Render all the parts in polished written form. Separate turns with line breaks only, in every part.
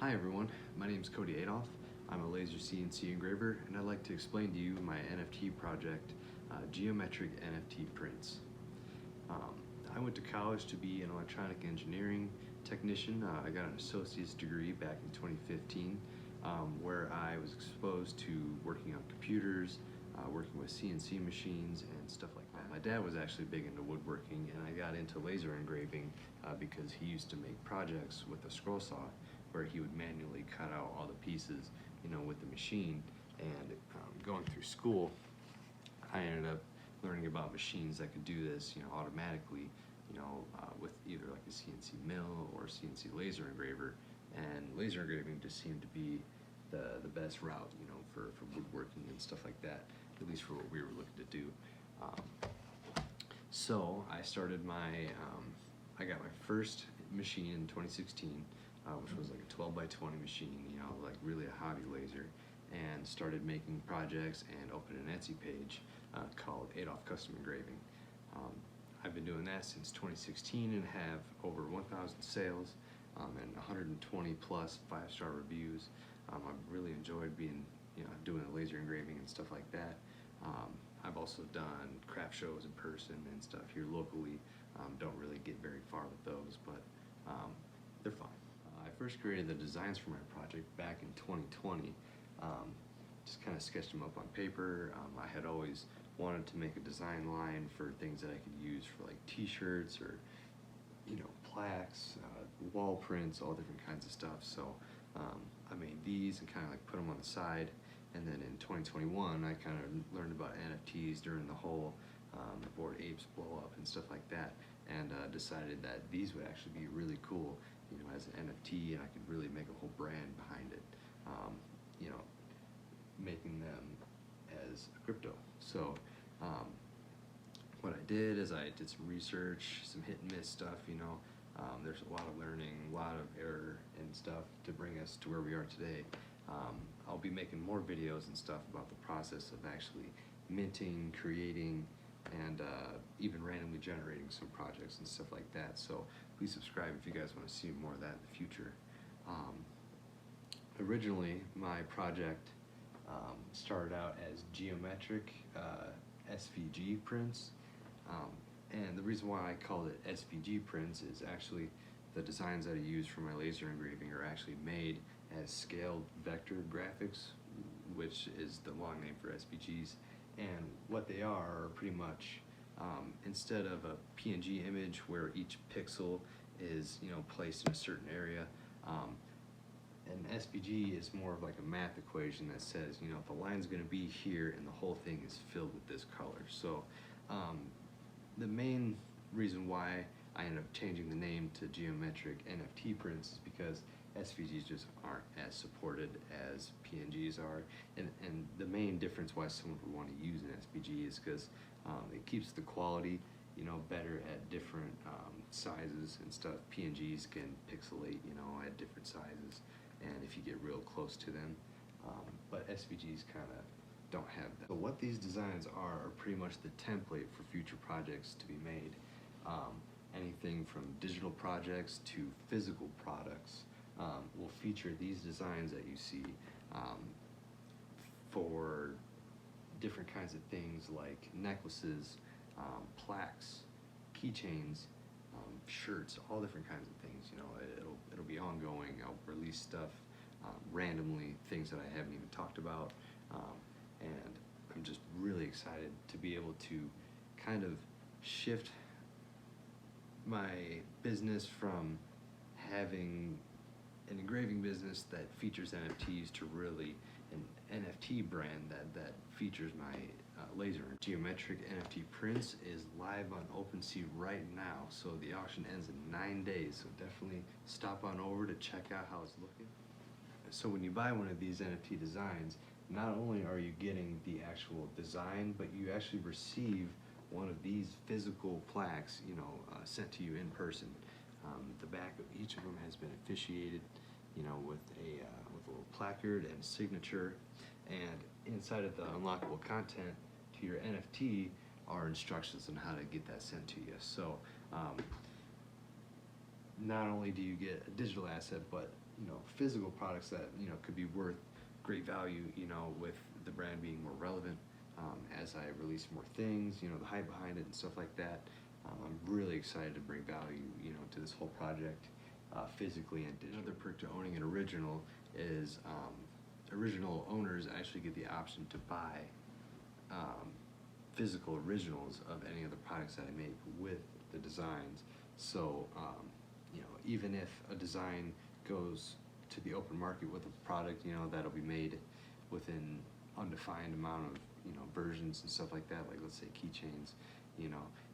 Hi everyone, my name is Cody Adolph. I'm a laser CNC engraver, and I'd like to explain to you my NFT project, Geometric NFT Prints. Um, I went to college to be an electronic engineering technician. I got an associate's degree back in 2015, where I was exposed to working on computers, working with CNC machines and stuff like that. My dad was actually big into woodworking, and I got into laser engraving because he used to make projects with a scroll saw where he would manually cut out all the pieces, with the machine. And going through school, I ended up learning about machines that could do this, automatically, with either like a CNC mill or CNC laser engraver. And laser engraving just seemed to be the best route, for woodworking and stuff like that, at least for what we were looking to do. So I started I got my first machine in 2016, which was like a 12 by 20 machine, like really a hobby laser, and started making projects and opened an Etsy page called Adolph Custom Engraving. I've been doing that since 2016 and have over 1,000 sales and 120 plus 5-star reviews. I've really enjoyed doing the laser engraving and stuff like that. I've also done craft shows in person and stuff here locally. Don't really get very far with those, but they're fun. I first created the designs for my project back in 2020. Just kind of sketched them up on paper. I had always wanted to make a design line for things that I could use for like t-shirts or plaques, wall prints, all different kinds of stuff. So I made these and kind of like put them on the side. And then in 2021, I kind of learned about NFTs during the whole Bored Apes blow up and stuff like that, and decided that these would actually be really cool, as an NFT, and I could really make a whole brand behind it, making them as a crypto. So what I did is I did some research, some hit and miss stuff, there's a lot of learning, a lot of error and stuff to bring us to where we are today. I'll be making more videos and stuff about the process of actually minting, creating, and even randomly generating some projects and stuff like that. So please subscribe if you guys want to see more of that in the future. Originally, my project started out as geometric SVG prints, and the reason why I called it SVG prints is actually the designs that I use for my laser engraving are actually made as scaled vector graphics, which is the long name for SVGs. And what they are pretty much, instead of a PNG image where each pixel is placed in a certain area, an SVG is more of like a math equation that says, the line's going to be here and the whole thing is filled with this color. So the main reason why I ended up changing the name to Geometric NFT Prints is because SVGs just aren't as supported as PNGs are, and the main difference why someone would want to use an SVG is because it keeps the quality better at different sizes and stuff. PNGs can pixelate at different sizes, and if you get real close to them, but SVGs kind of don't have that. So what these designs are pretty much the template for future projects to be made. Anything from digital projects to physical products will feature these designs that you see for different kinds of things like necklaces, plaques, keychains, shirts, all different kinds of things. It'll be ongoing. I'll release stuff randomly, things that I haven't even talked about, and I'm just really excited to be able to kind of shift my business from having an engraving business that features NFTs to really an NFT brand that features my laser. Geometric NFT Prints is live on OpenSea right now, so the auction ends in 9 days, so definitely stop on over to check out how it's looking. So when you buy one of these NFT designs, not only are you getting the actual design, but you actually receive one of these physical plaques, sent to you in person. The back of each of them has been officiated, with a little placard and signature. And inside of the unlockable content to your NFT are instructions on how to get that sent to you. So not only do you get a digital asset, but physical products that could be worth great value. With the brand being more relevant as I release more things. The hype behind it and stuff like that. I'm really excited to bring value to this whole project, physically and digitally. Another perk to owning an original is original owners actually get the option to buy physical originals of any of the products that I make with the designs. So even if a design goes to the open market with a product that'll be made within undefined amount of versions and stuff like that, like let's say keychains,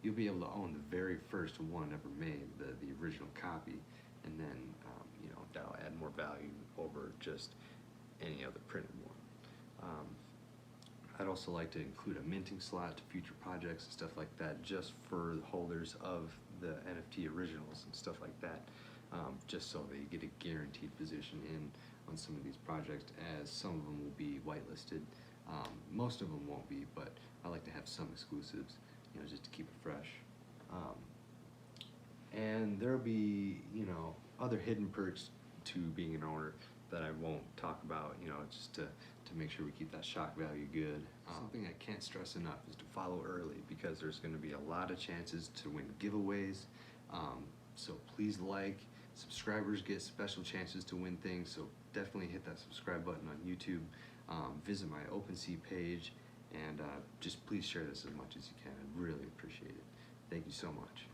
you'll be able to own the very first one ever made, the original copy, and then that'll add more value over just any other printed one. I'd also like to include a minting slot to future projects and stuff like that, just for the holders of the NFT originals and stuff like that, just so they get a guaranteed position in on some of these projects, as some of them will be whitelisted. Most of them won't be, but I like to have some exclusives, just to keep it fresh. And there'll be, other hidden perks to being an owner that I won't talk about, just to make sure we keep that shock value good. Something I can't stress enough is to follow early, because there's going to be a lot of chances to win giveaways. So please subscribers get special chances to win things, so definitely hit that subscribe button on YouTube. Visit my OpenSea page, and just please share this as much as you can. I'd really appreciate it. Thank you so much.